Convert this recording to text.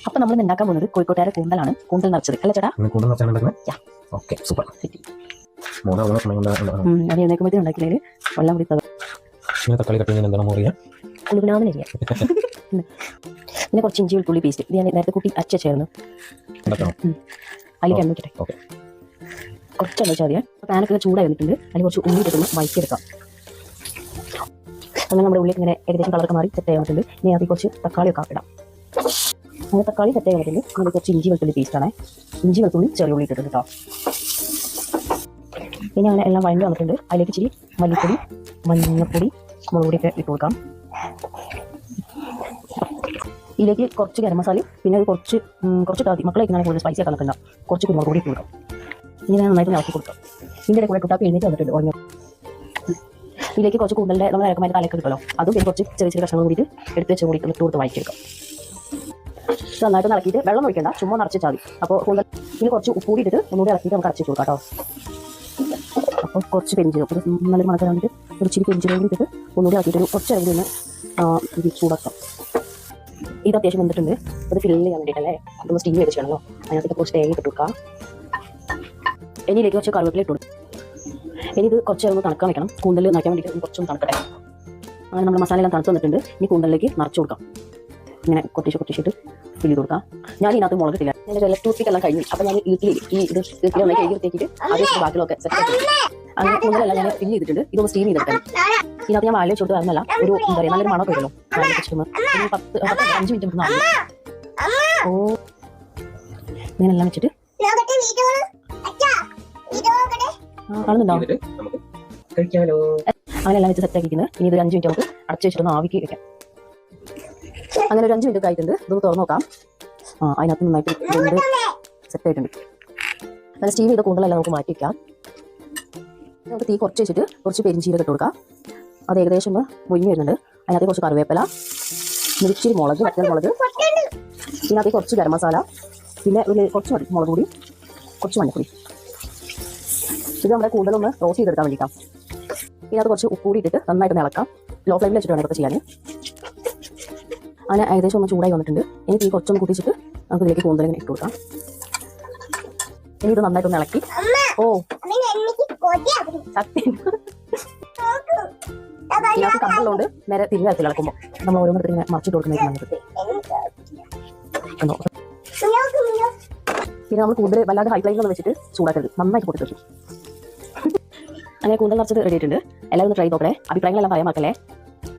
അപ്പോൾ നമ്മൾ ഉണ്ടാക്കാൻ പോകുന്നത് കോഴിക്കോട്ടുകാരെ കൂന്തലാണ്. കൂന്തൽ നിറച്ചത് അല്ലേ ചേട്ടാ? കൂന്തൽ നിറച്ചാണ്. Okay, super. അത് എഴുന്നേക്കുമ്പോഴത്തേക്കും ഉണ്ടാക്കിയില്ലെങ്കിൽ വെള്ളം കൂടി തക്കാളി കട്ട് ചെയ്യുന്നത് എന്താണ് മോറിയ കുളുകുലാവുന്നില്ല. പിന്നെ കുറച്ച് ഇഞ്ചി വെളുത്തുള്ളി പേസ്റ്റ് ഇത് ഞാൻ നേരത്തെ കൂട്ടി അച്ചായിരുന്നു. അതിലേക്ക് എണ്ണ വെക്കട്ടെ. കുറച്ച് എണ്ണ വെച്ചാൽ മതിയാ. പാനൊക്കെ ചൂടായി വന്നിട്ടുണ്ട്. അതിൽ കുറച്ച് ഉള്ളി ഇട്ടിട്ട് വഴറ്റിയെടുക്കാം. അങ്ങനെ നമ്മുടെ ഉള്ളിൽ ഇങ്ങനെ ഏകദേശം കളറൊക്കെ മാറി സെറ്റ് ആയി വന്നിട്ടുണ്ട്. ഇനി അതിൽ കുറച്ച് തക്കാളിയൊക്കെ ഇടാം. അങ്ങനെ തക്കാളി സെറ്റ് ആയി വന്നിട്ടുണ്ട്. അതിൽ കുറച്ച് ഇഞ്ചി വെളുത്തുള്ളി പേസ്റ്റാണ്. ഇഞ്ചി വെളുത്തുള്ളി ചെറിയ ഉള്ളി ഇട്ടിട്ടുണ്ട് കേട്ടോ. പിന്നെ അങ്ങനെ എല്ലാം വഴണ്ടി വന്നിട്ടുണ്ട്. അതിലേക്ക് ഇച്ചിരി മല്ലിപ്പൊടി, മഞ്ഞൾപ്പൊടി, മുളക് പൊടിയൊക്കെ ഇട്ട് കൊടുക്കാം. ഇതിലേക്ക് കുറച്ച് ഗരം മസാലയും പിന്നെ കുറച്ച് മക്കളെ ഇങ്ങനെ കൂടുതൽ സ്പൈസി ആക്കാൻ നിൽക്കണ്ട. കുറച്ച് കുരുമുളക് പൊടി ഇട്ട് കൊടുക്കാം. ഇങ്ങനെ നന്നായിട്ട് ഇളക്കി കൊടുക്കാം. ഇതിൻ്റെ കൂടെ കുട്ടാപ്പ് എഴുന്നേറ്റ് വന്നിട്ടുണ്ട് ഉറങ്ങി. ഇതിലേക്ക് കുറച്ച് കൂന്തലിൻ്റെ നമ്മൾ ഇറക്കുമ്പോൾ തലയൊക്കെ കിട്ടുമല്ലോ, അതും പിന്നെ കുറച്ച് ചെറിയ ചെറിയ കഷ്ണങ്ങൾ കൂടിയിട്ട് എടുത്ത് വെച്ച് കൂടി ഇട്ട് കൊടുത്ത് വഴറ്റിയെടുക്കാം. നന്നായിട്ട് ഇളക്കിയിട്ട് വെള്ളം ഒഴിക്കേണ്ട, ചുമ്മാ നിറച്ച് വെച്ചാൽ മതി. അപ്പോൾ കൂന്തൽ ഇനി കുറച്ച് ഉപ്പ് കൂടി ഇട്ടിട്ട് ഒന്നുകൂടി ഇളക്കിയിട്ട് നമുക്ക് അരച്ച് കൊടുക്കാം കേട്ടോ. അപ്പോൾ കുറച്ച് പെരിഞ്ചീരകം ഒരു നല്ലൊരു മണക്കാൻ വേണ്ടിയിട്ട് ഒരു ഇച്ചിരി പെരിഞ്ചീരകം കൂടി ഇട്ടിട്ട് ഒന്നുകൂടി ആക്കിയിട്ടൊരു കുറച്ച് അരി ഒന്ന് ഇത് ചൂടാക്കാം. ഇത് അത്യാവശ്യം വന്നിട്ടുണ്ട്. അത് ഫില്ല് ചെയ്യാൻ വേണ്ടിയിട്ടല്ലേ, അതൊന്ന് സ്റ്റീം ചെയ്ത് ചെയ്യണമല്ലോ. അതിനകത്ത് കുറച്ച് തേങ്ങ ഇട്ട് കൊടുക്കാം. ഇനി ഇതിലേക്ക് കുറച്ച് കറിവേപ്പില ഇട്ട് കൊടുക്കും. ഇനി ഇത് കുറച്ച് ഒന്ന് തണുക്കാൻ വെക്കണം. കൂന്തൽ നനയ്ക്കാൻ വേണ്ടിയിട്ട് കുറച്ചൊന്ന് തണുക്കട്ടെ. അങ്ങനെ നമ്മൾ മസാല എല്ലാം തണുത്ത് വന്നിട്ടുണ്ട്. ഇനി കൂന്തലിലേക്ക് നിറച്ച് കൊടുക്കാം. ഇങ്ങനെ കൊട്ടിച്ചിട്ട് ഫില്ല് ചെയ്ത് കൊടുക്കാം. ഞാൻ ഇതിനകത്ത് മുളക് ഇട്ടില്ല. ഞാൻ ഇലക്ട്രിക് എല്ലാം കഴിഞ്ഞു. അപ്പോൾ ഞാൻ ഈട്ടിൽ ഒന്ന് കഴുകി വൃത്തിയാക്കിയിട്ട് ആദ്യം ബാക്കിലൊക്കെ സെറ്റ് ആക്കി അങ്ങനെ കൂന്തലെല്ലാം ഞാൻ ഫില്ല് ചെയ്തിട്ടുണ്ട്. ഇതൊന്ന് സ്റ്റീം ചെയ്തെടുക്കാം. ഇതിനകത്ത് ഞാൻ വാഴ വെച്ചോട്ട് വരുന്നല്ല, ഒരു എന്താ പറയുക നല്ലൊരു മണമൊക്കെ വരുമല്ലോ. 5 മിനിറ്റ് നമുക്ക് നാളെ ഇങ്ങനെല്ലാം വെച്ചിട്ട് കാണുന്നുണ്ടോ? അങ്ങനെ എല്ലാം വെച്ച് സെറ്റ് ആക്കിയിരിക്കുന്നത്. ഇനി ഇത് 5 മിനിറ്റ് നമുക്ക് അടച്ചു വെച്ചിട്ടൊന്ന് ആവിക്ക് വെക്കാം. അങ്ങനെ ഒരു 5 മിനിറ്റ് ഒക്കെ ആയിട്ടുണ്ട്. ഇതൊന്ന് തുറന്ന് നോക്കാം. അതിനകത്ത് നന്നായിട്ട് സെറ്റ് ആയിട്ടുണ്ട്. അങ്ങനെ സ്റ്റീം ചെയ്ത കൂന്തലെല്ലാം നമുക്ക് മാറ്റി വയ്ക്കാം. നമുക്ക് തീ കുറച്ച് വെച്ചിട്ട് കുറച്ച് പെരിഞ്ചീരകം ഇട്ട് കൊടുക്കാം. അത് ഏകദേശം ഒന്ന് മൊഴിഞ്ഞ് വരുന്നുണ്ട്. അതിനകത്ത് കുറച്ച് കറിവേപ്പില, ഇച്ചിരി മുളക്, വറ്റൽ മുളക്, ഇതിനകത്ത് കുറച്ച് ഗരം മസാല, പിന്നെ കുറച്ച് മുളക് പൊടി, കുറച്ച് മഞ്ഞൾപ്പൊടി. ഇത് നമ്മുടെ കൂന്തലൊന്ന് റോസ്റ്റ് ചെയ്തെടുക്കാൻ വേണ്ടിയിട്ടാണ്. ഇതിനകത്ത് കുറച്ച് ഉപ്പ് കൂടി ഇട്ടിട്ട് നന്നായിട്ട് ഇളക്കാം. ലോ ഫ്ലെയിമിൽ വെച്ചിട്ട് വേണം ഇതൊക്കെ ചെയ്യാൻ. അങ്ങനെ ഏകദേശം ഒന്ന് ചൂടായി വന്നിട്ടുണ്ട്. ഇനി തീ കുറച്ചൊന്ന് കൂട്ടിച്ചിട്ട് നമുക്ക് ഇതിലേക്ക് കൂന്തലിങ്ങനെ ഇട്ട് കൊടുക്കാം. ഇനി ഇത് നന്നായിട്ടൊന്ന് ഇളക്കി ഇതിനകത്ത് കമ്പുള്ളതുകൊണ്ട് നേരെ തിരിഞ്ഞ തരത്തിൽ ഇളക്കുമ്പോൾ നമ്മൾ ഓരോന്നിട്ട് ഇങ്ങനെ മറിച്ചിട്ട് കൊടുക്കുന്നതായിരിക്കും നല്ലത്. പിന്നെ നമ്മൾ കൂടുതൽ വല്ലാതെ ഹൈ ഫ്ലെയിമിൽ വെച്ചിട്ട് ചൂടാക്കരുത്, നന്നായിട്ട് പൊട്ടിച്ചു. അങ്ങനെ കൂന്തൽ നിറച്ചത് റെഡി ആയിട്ടുണ്ട്. എല്ലാവരും ഒന്ന് ട്രൈ നോക്കണേ. അഭിപ്രായങ്ങളെല്ലാം പറയാൻ മക്കളെ.